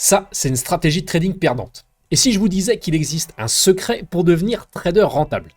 Ça, c'est une stratégie de trading perdante. Et si je vous disais qu'il existe un secret pour devenir trader rentable?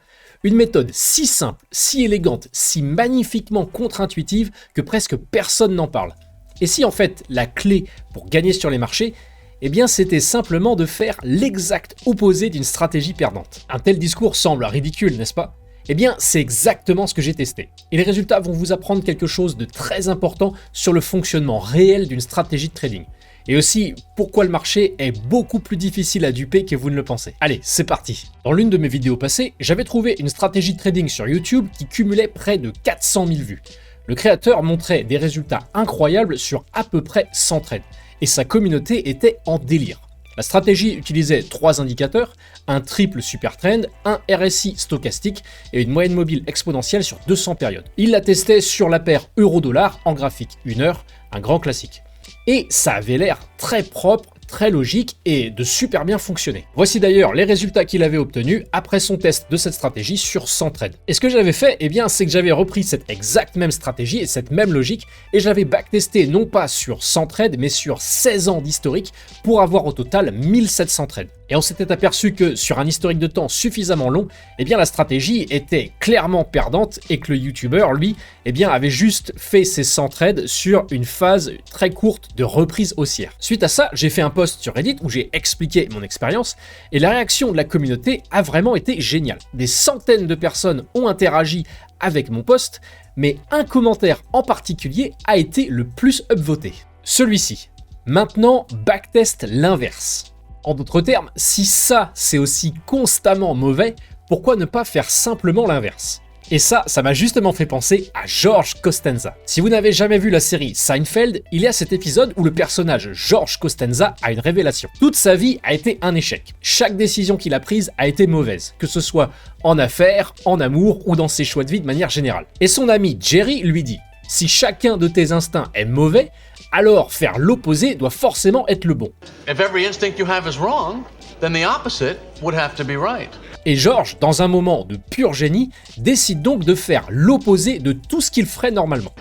Une méthode si simple, si élégante, si magnifiquement contre-intuitive que presque personne n'en parle. Et si en fait la clé pour gagner sur les marchés, eh bien c'était simplement de faire l'exact opposé d'une stratégie perdante. Un tel discours semble ridicule, n'est-ce pas? Eh bien c'est exactement ce que j'ai testé. Et les résultats vont vous apprendre quelque chose de très important sur le fonctionnement réel d'une stratégie de trading. Et aussi, pourquoi le marché est beaucoup plus difficile à duper que vous ne le pensez. Allez, c'est parti. Dans l'une de mes vidéos passées, j'avais trouvé une stratégie de trading sur YouTube qui cumulait près de 400 000 vues. Le créateur montrait des résultats incroyables sur à peu près 100 trades. Et sa communauté était en délire. La stratégie utilisait 3 indicateurs, un triple super trend, un RSI stochastique et une moyenne mobile exponentielle sur 200 périodes. Il la testait sur la paire euro-dollar en graphique 1 heure, un grand classique. Et ça avait l'air très propre, très logique et de super bien fonctionner. Voici d'ailleurs les résultats qu'il avait obtenus après son test de cette stratégie sur 100 trades. Et ce que j'avais fait, eh bien, c'est que j'avais repris cette exacte même stratégie et cette même logique et j'avais backtesté non pas sur 100 trades mais sur 16 ans d'historique pour avoir au total 1700 trades. Et on s'était aperçu que sur un historique de temps suffisamment long, eh bien la stratégie était clairement perdante et que le YouTuber, lui, eh bien avait juste fait ses 100 trades sur une phase très courte de reprise haussière. Suite à ça, j'ai fait un post sur Reddit où j'ai expliqué mon expérience et la réaction de la communauté a vraiment été géniale. Des centaines de personnes ont interagi avec mon post, mais un commentaire en particulier a été le plus upvoté. Celui-ci. Maintenant, backtest l'inverse. En d'autres termes, si ça c'est aussi constamment mauvais, pourquoi ne pas faire simplement l'inverse? Et ça m'a justement fait penser à George Costanza. Si vous n'avez jamais vu la série Seinfeld, il y a cet épisode où le personnage George Costanza a une révélation. Toute sa vie a été un échec. Chaque décision qu'il a prise a été mauvaise, que ce soit en affaires, en amour ou dans ses choix de vie de manière générale. Et son ami Jerry lui dit: si chacun de tes instincts est mauvais, alors faire l'opposé doit forcément être le bon. If every instinct you have is wrong, then the opposite would have to be right. Et George, dans un moment de pur génie, décide donc de faire l'opposé de tout ce qu'il ferait normalement.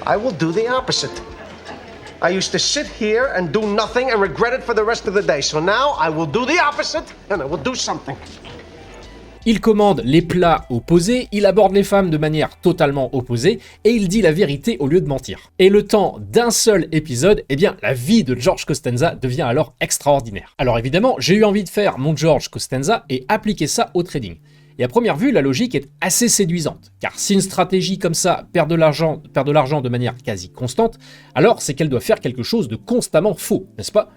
I will do the opposite. I used to sit here and do nothing and regret it for the rest of the day. So now I will do the opposite and I will do something. Il commande les plats opposés, il aborde les femmes de manière totalement opposée et il dit la vérité au lieu de mentir. Et le temps d'un seul épisode, eh bien la vie de George Costanza devient alors extraordinaire. Alors évidemment, j'ai eu envie de faire mon George Costanza et appliquer ça au trading. Et à première vue, la logique est assez séduisante, car si une stratégie comme ça perd de l'argent de manière quasi constante, alors c'est qu'elle doit faire quelque chose de constamment faux, n'est-ce pas ?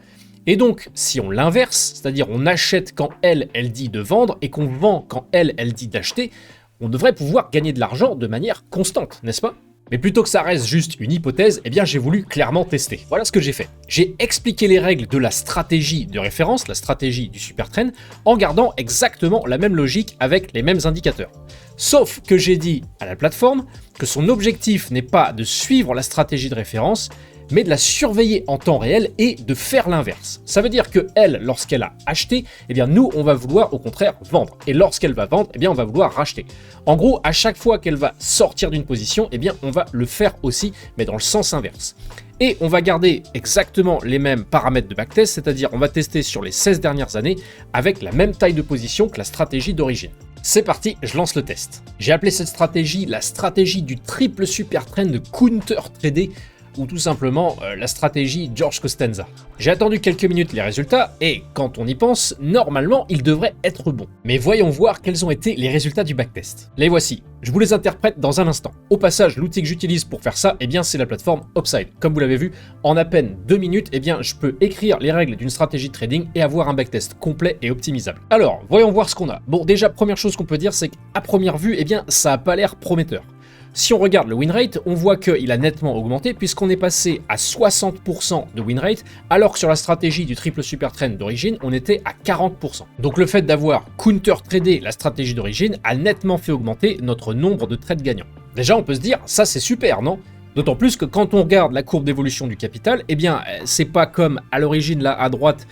Et donc, si on l'inverse, c'est-à-dire on achète quand elle dit de vendre et qu'on vend quand elle dit d'acheter, on devrait pouvoir gagner de l'argent de manière constante, n'est-ce pas? Mais plutôt que ça reste juste une hypothèse, eh bien j'ai voulu clairement tester. Voilà ce que j'ai fait. J'ai expliqué les règles de la stratégie de référence, la stratégie du super trend, en gardant exactement la même logique avec les mêmes indicateurs. Sauf que j'ai dit à la plateforme que son objectif n'est pas de suivre la stratégie de référence, mais de la surveiller en temps réel et de faire l'inverse. Ça veut dire que elle, lorsqu'elle a acheté, eh bien nous, on va vouloir au contraire vendre. Et lorsqu'elle va vendre, eh bien on va vouloir racheter. En gros, à chaque fois qu'elle va sortir d'une position, eh bien on va le faire aussi, mais dans le sens inverse. Et on va garder exactement les mêmes paramètres de backtest, c'est-à-dire on va tester sur les 16 dernières années avec la même taille de position que la stratégie d'origine. C'est parti, je lance le test. J'ai appelé cette stratégie la stratégie du triple super trend de counter tradé, ou tout simplement la stratégie George Costanza. J'ai attendu quelques minutes les résultats, et quand on y pense, normalement ils devraient être bons. Mais voyons voir quels ont été les résultats du backtest. Les voici, je vous les interprète dans un instant. Au passage, l'outil que j'utilise pour faire ça, eh bien c'est la plateforme Upside. Comme vous l'avez vu, en à peine 2 minutes, eh bien je peux écrire les règles d'une stratégie de trading et avoir un backtest complet et optimisable. Alors, voyons voir ce qu'on a. Bon, déjà, première chose qu'on peut dire, c'est qu'à première vue, eh bien ça a pas l'air prometteur. Si on regarde le win rate, on voit qu'il a nettement augmenté puisqu'on est passé à 60% de win rate, alors que sur la stratégie du triple super trend d'origine, on était à 40%. Donc le fait d'avoir counter-tradé la stratégie d'origine a nettement fait augmenter notre nombre de trades gagnants. Déjà, on peut se dire, ça c'est super, non ? D'autant plus que quand on regarde la courbe d'évolution du capital, eh bien, c'est pas comme à l'origine, là, à droite,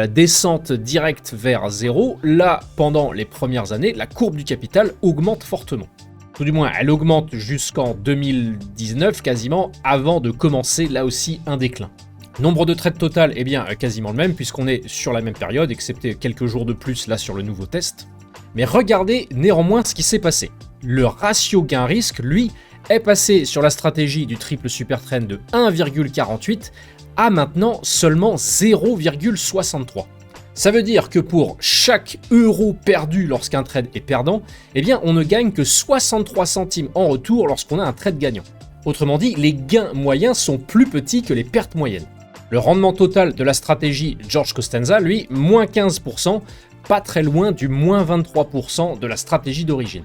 descente directe vers 0. Là, pendant les premières années, la courbe du capital augmente fortement. Tout du moins, elle augmente jusqu'en 2019 quasiment, avant de commencer là aussi un déclin. Nombre de trades total, eh bien quasiment le même puisqu'on est sur la même période, excepté quelques jours de plus là sur le nouveau test. Mais regardez néanmoins ce qui s'est passé. Le ratio gain-risque, lui, est passé sur la stratégie du triple super trend de 1,48 à maintenant seulement 0,63. Ça veut dire que pour chaque euro perdu lorsqu'un trade est perdant, eh bien on ne gagne que 63 centimes en retour lorsqu'on a un trade gagnant. Autrement dit, les gains moyens sont plus petits que les pertes moyennes. Le rendement total de la stratégie George Costanza, lui, moins 15%, pas très loin du moins 23% de la stratégie d'origine.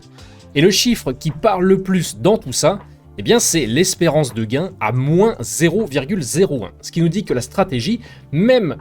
Et le chiffre qui parle le plus dans tout ça, eh bien c'est l'espérance de gain à moins 0,01. Ce qui nous dit que la stratégie, même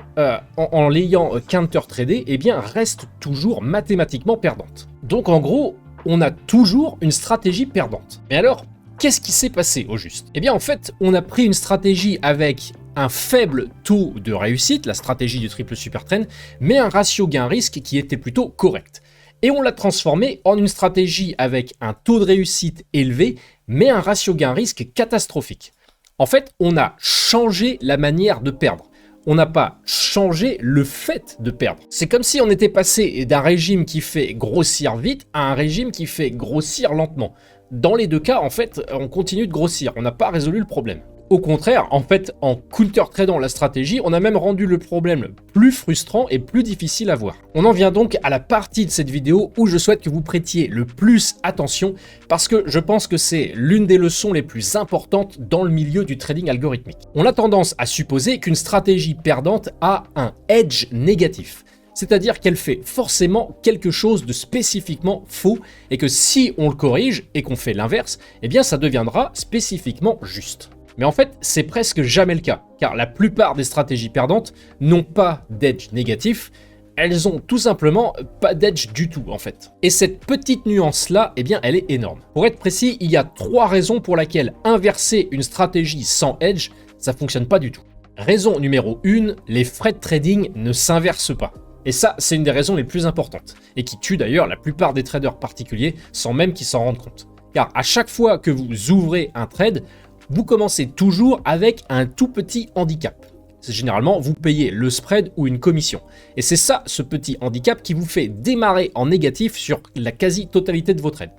en l'ayant counter-tradé, eh bien reste toujours mathématiquement perdante. Donc en gros, on a toujours une stratégie perdante. Mais alors, qu'est-ce qui s'est passé au juste? Eh bien en fait, on a pris une stratégie avec un faible taux de réussite, la stratégie du triple super trend, mais un ratio gain-risque qui était plutôt correct. Et on l'a transformé en une stratégie avec un taux de réussite élevé, mais un ratio gain-risque catastrophique. En fait, on a changé la manière de perdre. On n'a pas changé le fait de perdre. C'est comme si on était passé d'un régime qui fait grossir vite à un régime qui fait grossir lentement. Dans les deux cas, en fait, on continue de grossir. On n'a pas résolu le problème. Au contraire, en fait, en counter-tradant la stratégie, on a même rendu le problème plus frustrant et plus difficile à voir. On en vient donc à la partie de cette vidéo où je souhaite que vous prêtiez le plus attention parce que je pense que c'est l'une des leçons les plus importantes dans le milieu du trading algorithmique. On a tendance à supposer qu'une stratégie perdante a un edge négatif. C'est-à-dire qu'elle fait forcément quelque chose de spécifiquement faux et que si on le corrige et qu'on fait l'inverse, eh bien ça deviendra spécifiquement juste. Mais en fait, c'est presque jamais le cas, car la plupart des stratégies perdantes n'ont pas d'edge négatif, elles ont tout simplement pas d'edge du tout en fait. Et cette petite nuance-là, eh bien elle est énorme. Pour être précis, il y a 3 raisons pour lesquelles inverser une stratégie sans edge, ça fonctionne pas du tout. Raison numéro 1, les frais de trading ne s'inversent pas. Et ça, c'est une des raisons les plus importantes, et qui tue d'ailleurs la plupart des traders particuliers sans même qu'ils s'en rendent compte. Car à chaque fois que vous ouvrez un trade, vous commencez toujours avec un tout petit handicap. C'est généralement, vous payez le spread ou une commission. Et c'est ça, ce petit handicap, qui vous fait démarrer en négatif sur la quasi-totalité de vos trades.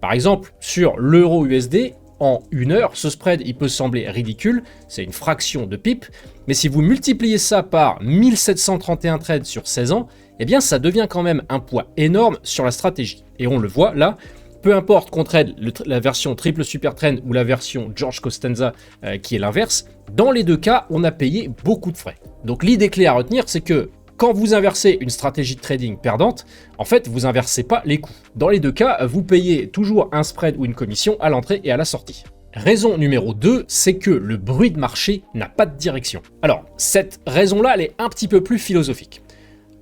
Par exemple, sur l'euro USD, en 1 heure, ce spread, il peut sembler ridicule, c'est une fraction de pips, mais si vous multipliez ça par 1731 trades sur 16 ans, eh bien ça devient quand même un poids énorme sur la stratégie. Et on le voit là, peu importe qu'on trade la version triple super trend ou la version George Costanza qui est l'inverse, dans les deux cas, on a payé beaucoup de frais. Donc l'idée clé à retenir, c'est que quand vous inversez une stratégie de trading perdante, en fait, vous inversez pas les coûts. Dans les deux cas, vous payez toujours un spread ou une commission à l'entrée et à la sortie. Raison numéro 2, c'est que le bruit de marché n'a pas de direction. Alors, cette raison-là, elle est un petit peu plus philosophique.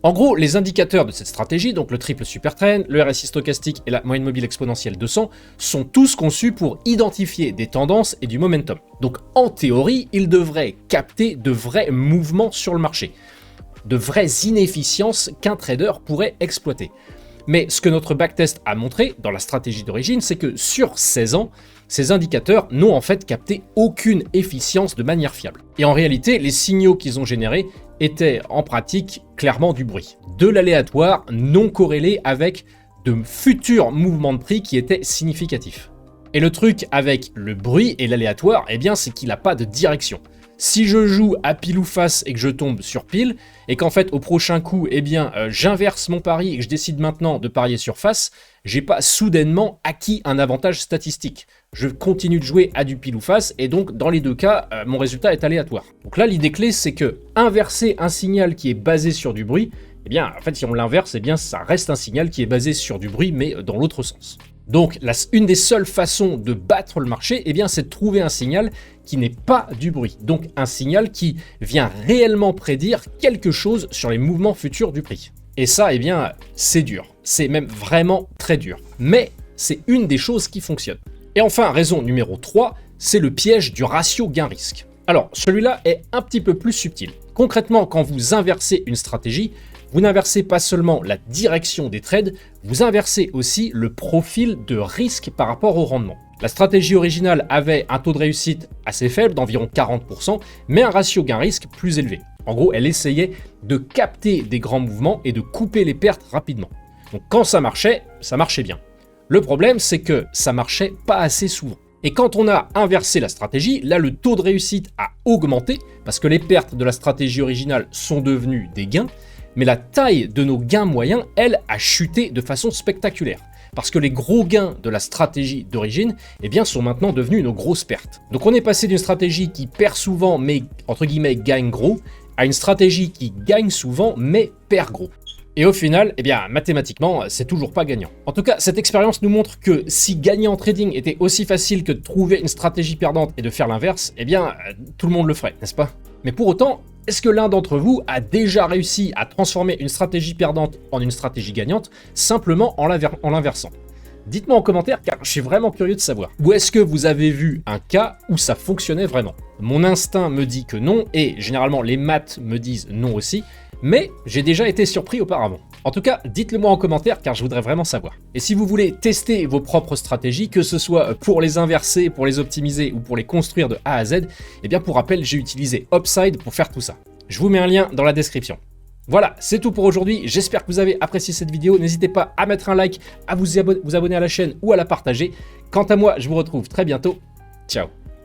En gros, les indicateurs de cette stratégie, donc le triple super trend, le RSI stochastique et la moyenne mobile exponentielle 200, sont tous conçus pour identifier des tendances et du momentum. Donc en théorie, ils devraient capter de vrais mouvements sur le marché, de vraies inefficiences qu'un trader pourrait exploiter. Mais ce que notre backtest a montré dans la stratégie d'origine, c'est que sur 16 ans, ces indicateurs n'ont en fait capté aucune efficience de manière fiable. Et en réalité, les signaux qu'ils ont générés étaient en pratique clairement du bruit. De l'aléatoire non corrélé avec de futurs mouvements de prix qui étaient significatifs. Et le truc avec le bruit et l'aléatoire, eh bien, c'est qu'il n'a pas de direction. Si je joue à pile ou face et que je tombe sur pile, et qu'en fait au prochain coup, eh bien, j'inverse mon pari et que je décide maintenant de parier sur face, j'ai pas soudainement acquis un avantage statistique. Je continue de jouer à du pile ou face et donc dans les deux cas, mon résultat est aléatoire. Donc là, l'idée clé, c'est que inverser un signal qui est basé sur du bruit, eh bien, en fait, si on l'inverse, eh bien, ça reste un signal qui est basé sur du bruit, mais dans l'autre sens. Donc, une des seules façons de battre le marché, eh bien, c'est de trouver un signal qui n'est pas du bruit. Donc, un signal qui vient réellement prédire quelque chose sur les mouvements futurs du prix. Et ça, eh bien, c'est dur. C'est même vraiment très dur. Mais c'est une des choses qui fonctionne. Et enfin, raison numéro 3, c'est le piège du ratio gain-risque. Alors, celui-là est un petit peu plus subtil. Concrètement, quand vous inversez une stratégie, vous n'inversez pas seulement la direction des trades, vous inversez aussi le profil de risque par rapport au rendement. La stratégie originale avait un taux de réussite assez faible, d'environ 40%, mais un ratio gain-risque plus élevé. En gros, elle essayait de capter des grands mouvements et de couper les pertes rapidement. Donc quand ça marchait bien. Le problème, c'est que ça marchait pas assez souvent. Et quand on a inversé la stratégie, là le taux de réussite a augmenté, parce que les pertes de la stratégie originale sont devenues des gains, mais la taille de nos gains moyens, elle, a chuté de façon spectaculaire. Parce que les gros gains de la stratégie d'origine, eh bien, sont maintenant devenus nos grosses pertes. Donc on est passé d'une stratégie qui perd souvent, mais entre guillemets gagne gros, à une stratégie qui gagne souvent, mais perd gros. Et au final, eh bien, mathématiquement, c'est toujours pas gagnant. En tout cas, cette expérience nous montre que si gagner en trading était aussi facile que de trouver une stratégie perdante et de faire l'inverse, eh bien, tout le monde le ferait, n'est-ce pas? Mais pour autant, est-ce que l'un d'entre vous a déjà réussi à transformer une stratégie perdante en une stratégie gagnante simplement en l'inversant? Dites-moi en commentaire car je suis vraiment curieux de savoir. Ou est-ce que vous avez vu un cas où ça fonctionnait vraiment? Mon instinct me dit que non, et généralement les maths me disent non aussi, mais j'ai déjà été surpris auparavant. En tout cas, dites-le moi en commentaire car je voudrais vraiment savoir. Et si vous voulez tester vos propres stratégies, que ce soit pour les inverser, pour les optimiser ou pour les construire de A à Z, eh bien pour rappel, j'ai utilisé Upside pour faire tout ça. Je vous mets un lien dans la description. Voilà, c'est tout pour aujourd'hui, j'espère que vous avez apprécié cette vidéo, n'hésitez pas à mettre un like, à vous abonner à la chaîne ou à la partager. Quant à moi, je vous retrouve très bientôt, ciao.